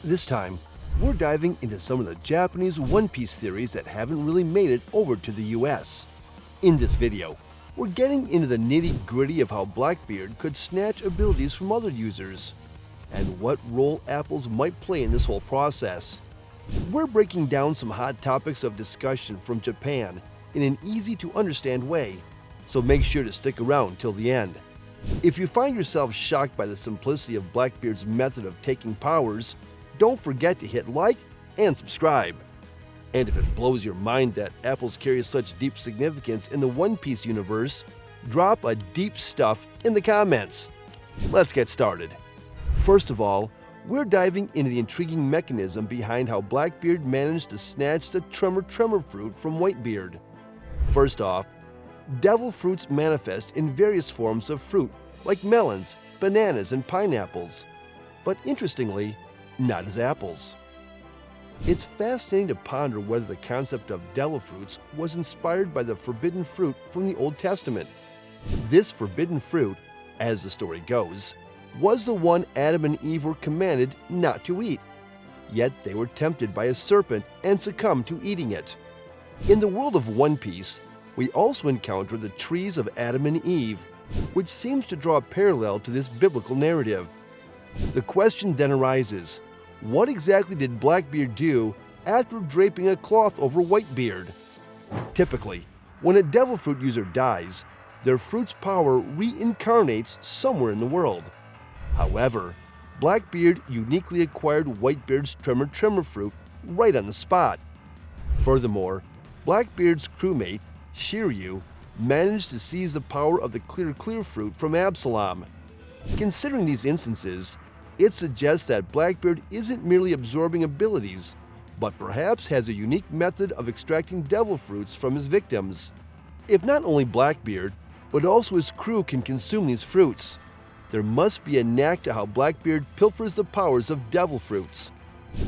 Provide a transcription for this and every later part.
This time, we're diving into some of the Japanese One Piece theories that haven't really made it over to the US. In this video, we're getting into the nitty-gritty of how Blackbeard could snatch abilities from other users, and what role apples might play in this whole process. We're breaking down some hot topics of discussion from Japan in an easy-to-understand way, so make sure to stick around till the end. If you find yourself shocked by the simplicity of Blackbeard's method of taking powers, don't forget to hit like and subscribe. And if it blows your mind that apples carry such deep significance in the One Piece universe, drop a deep stuff in the comments. Let's get started. First of all, we're diving into the intriguing mechanism behind how Blackbeard managed to snatch the Tremor-Tremor fruit from Whitebeard. First off, devil fruits manifest in various forms of fruit, like melons, bananas, and pineapples. But interestingly, not as apples. It's fascinating to ponder whether the concept of devil fruits was inspired by the forbidden fruit from the Old Testament. This forbidden fruit, as the story goes, was the one Adam and Eve were commanded not to eat. Yet they were tempted by a serpent and succumbed to eating it. In the world of One Piece, we also encounter the trees of Adam and Eve, which seems to draw a parallel to this biblical narrative. The question then arises, what exactly did Blackbeard do after draping a cloth over Whitebeard? Typically, when a devil fruit user dies, their fruit's power reincarnates somewhere in the world. However, Blackbeard uniquely acquired Whitebeard's Tremor-Tremor fruit right on the spot. Furthermore, Blackbeard's crewmate, Shiryu, managed to seize the power of the Clear fruit from Absalom. Considering these instances, it suggests that Blackbeard isn't merely absorbing abilities, but perhaps has a unique method of extracting devil fruits from his victims. If not only Blackbeard, but also his crew can consume these fruits, there must be a knack to how Blackbeard pilfers the powers of devil fruits.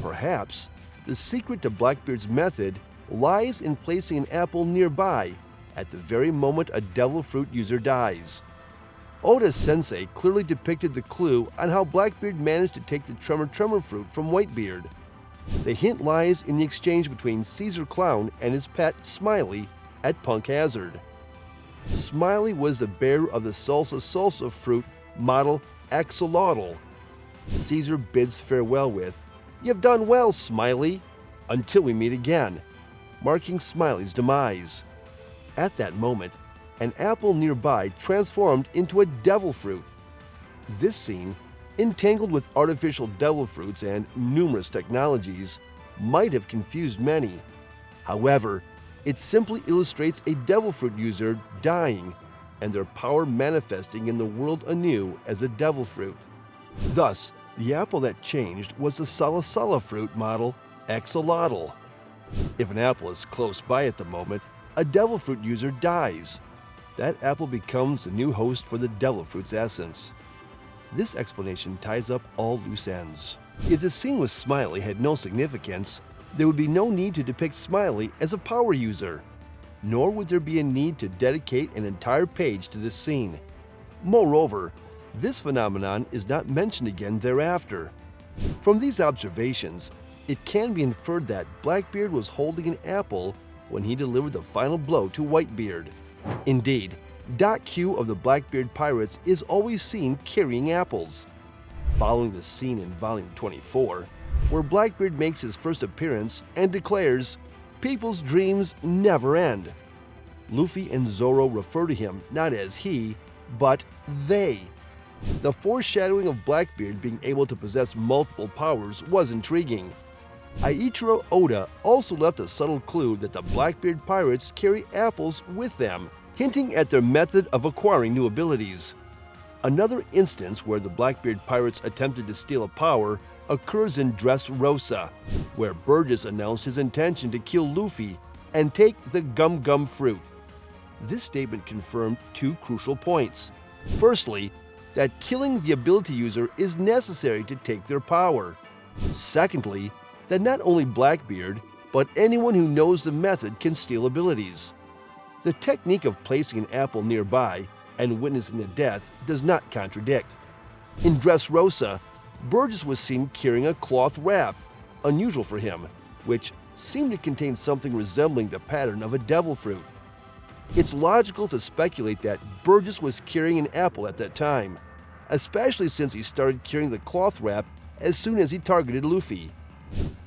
Perhaps the secret to Blackbeard's method lies in placing an apple nearby at the very moment a devil fruit user dies. Oda-sensei clearly depicted the clue on how Blackbeard managed to take the Tremor-Tremor fruit from Whitebeard. The hint lies in the exchange between Caesar Clown and his pet, Smiley, at Punk Hazard. Smiley was the bearer of the salsa fruit model Axolotl. Caesar bids farewell with, "You've done well, Smiley, until we meet again," marking Smiley's demise. At that moment, an apple nearby transformed into a devil fruit. This scene, entangled with artificial devil fruits and numerous technologies, might have confused many. However, it simply illustrates a devil fruit user dying and their power manifesting in the world anew as a devil fruit. Thus, the apple that changed was the Sala fruit model Axolotl. If an apple is close by at the moment, a devil fruit user dies. That apple becomes the new host for the devil fruit's essence. This explanation ties up all loose ends. If the scene with Smiley had no significance, there would be no need to depict Smiley as a power user, nor would there be a need to dedicate an entire page to this scene. Moreover, this phenomenon is not mentioned again thereafter. From these observations, it can be inferred that Blackbeard was holding an apple when he delivered the final blow to Whitebeard. Indeed, Doc Q of the Blackbeard Pirates is always seen carrying apples. Following the scene in Volume 24, where Blackbeard makes his first appearance and declares, "People's dreams never end," Luffy and Zoro refer to him not as he, but they. The foreshadowing of Blackbeard being able to possess multiple powers was intriguing. Eiichiro Oda also left a subtle clue that the Blackbeard Pirates carry apples with them, hinting at their method of acquiring new abilities. Another instance where the Blackbeard Pirates attempted to steal a power occurs in Dressrosa, where Burgess announced his intention to kill Luffy and take the Gum Gum fruit. This statement confirmed two crucial points. Firstly, that killing the ability user is necessary to take their power. Secondly, that not only Blackbeard, but anyone who knows the method can steal abilities. The technique of placing an apple nearby and witnessing the death does not contradict. In Dressrosa, Burgess was seen carrying a cloth wrap, unusual for him, which seemed to contain something resembling the pattern of a devil fruit. It's logical to speculate that Burgess was carrying an apple at that time, especially since he started carrying the cloth wrap as soon as he targeted Luffy.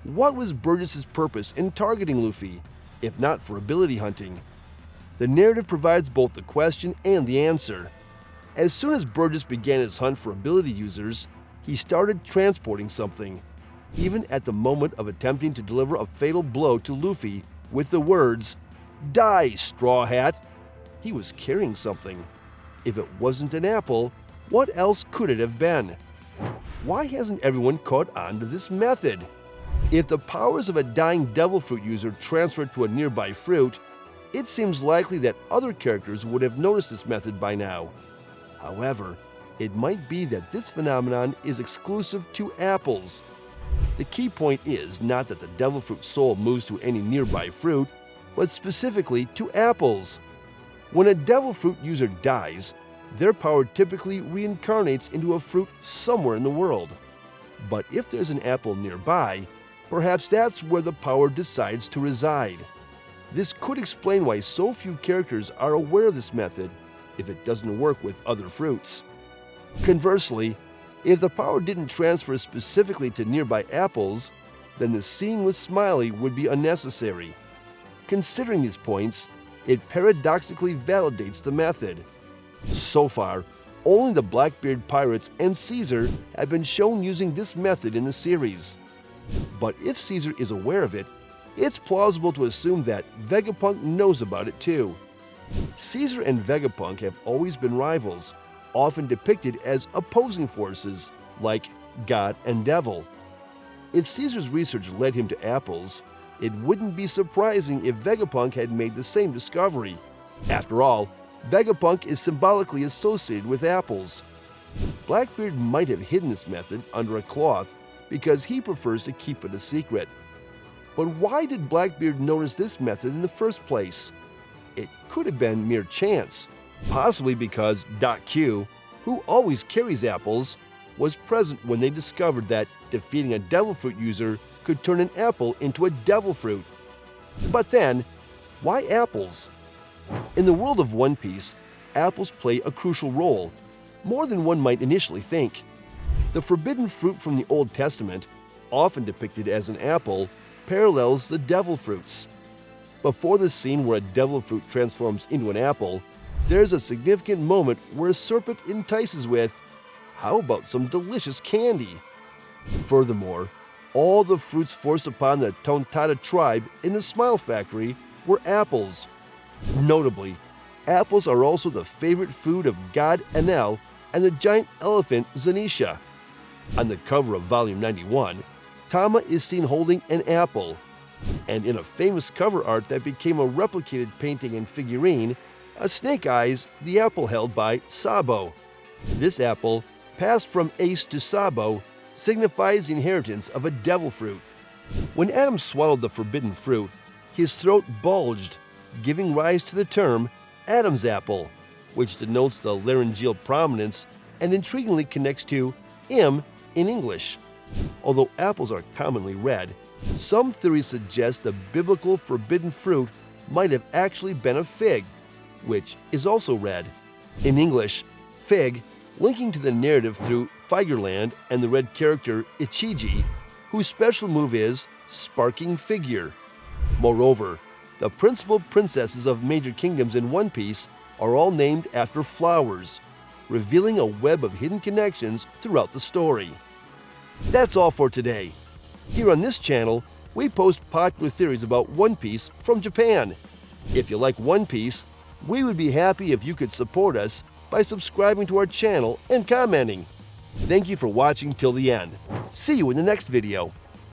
What was Burgess's purpose in targeting Luffy, if not for ability hunting? The narrative provides both the question and the answer. As soon as Burgess began his hunt for ability users, he started transporting something, even at the moment of attempting to deliver a fatal blow to Luffy with the words, "Die, Straw Hat!" He was carrying something. If it wasn't an apple, what else could it have been? Why hasn't everyone caught on to this method? If the powers of a dying devil fruit user transferred to a nearby fruit, it seems likely that other characters would have noticed this method by now. However, it might be that this phenomenon is exclusive to apples. The key point is not that the devil fruit soul moves to any nearby fruit, but specifically to apples. When a devil fruit user dies, their power typically reincarnates into a fruit somewhere in the world. But if there's an apple nearby, perhaps that's where the power decides to reside. This could explain why so few characters are aware of this method if it doesn't work with other fruits. Conversely, if the power didn't transfer specifically to nearby apples, then the scene with Smiley would be unnecessary. Considering these points, it paradoxically validates the method. So far, only the Blackbeard Pirates and Caesar have been shown using this method in the series. But if Caesar is aware of it, it's plausible to assume that Vegapunk knows about it too. Caesar and Vegapunk have always been rivals, often depicted as opposing forces, like God and Devil. If Caesar's research led him to apples, it wouldn't be surprising if Vegapunk had made the same discovery. After all, Vegapunk is symbolically associated with apples. Blackbeard might have hidden this method under a cloth because he prefers to keep it a secret. But why did Blackbeard notice this method in the first place? It could have been mere chance, possibly because Doc Q, who always carries apples, was present when they discovered that defeating a devil fruit user could turn an apple into a devil fruit. But then, why apples? In the world of One Piece, apples play a crucial role, more than one might initially think. The forbidden fruit from the Old Testament, often depicted as an apple, parallels the devil fruits. Before the scene where a devil fruit transforms into an apple, there's a significant moment where a serpent entices with, "How about some delicious candy?" Furthermore, all the fruits forced upon the Tontada tribe in the Smile Factory were apples. Notably, apples are also the favorite food of God Enel and the giant elephant Zanisha. On the cover of Volume 91, Tama is seen holding an apple, and in a famous cover art that became a replicated painting and figurine, a snake eyes the apple held by Sabo. This apple, passed from Ace to Sabo, signifies the inheritance of a devil fruit. When Adam swallowed the forbidden fruit, his throat bulged, giving rise to the term Adam's apple, which denotes the laryngeal prominence and intriguingly connects to "im" in English. Although apples are commonly red, some theories suggest the biblical forbidden fruit might have actually been a fig, which is also red. In English, fig, linking to the narrative through Figerland and the red character Ichiji, whose special move is Sparking Figure. Moreover, the principal princesses of major kingdoms in One Piece are all named after flowers, revealing a web of hidden connections throughout the story. That's all for today. Here on this channel, we post popular theories about One Piece from Japan. If you like One Piece, we would be happy if you could support us by subscribing to our channel and commenting. Thank you for watching till the end. See you in the next video.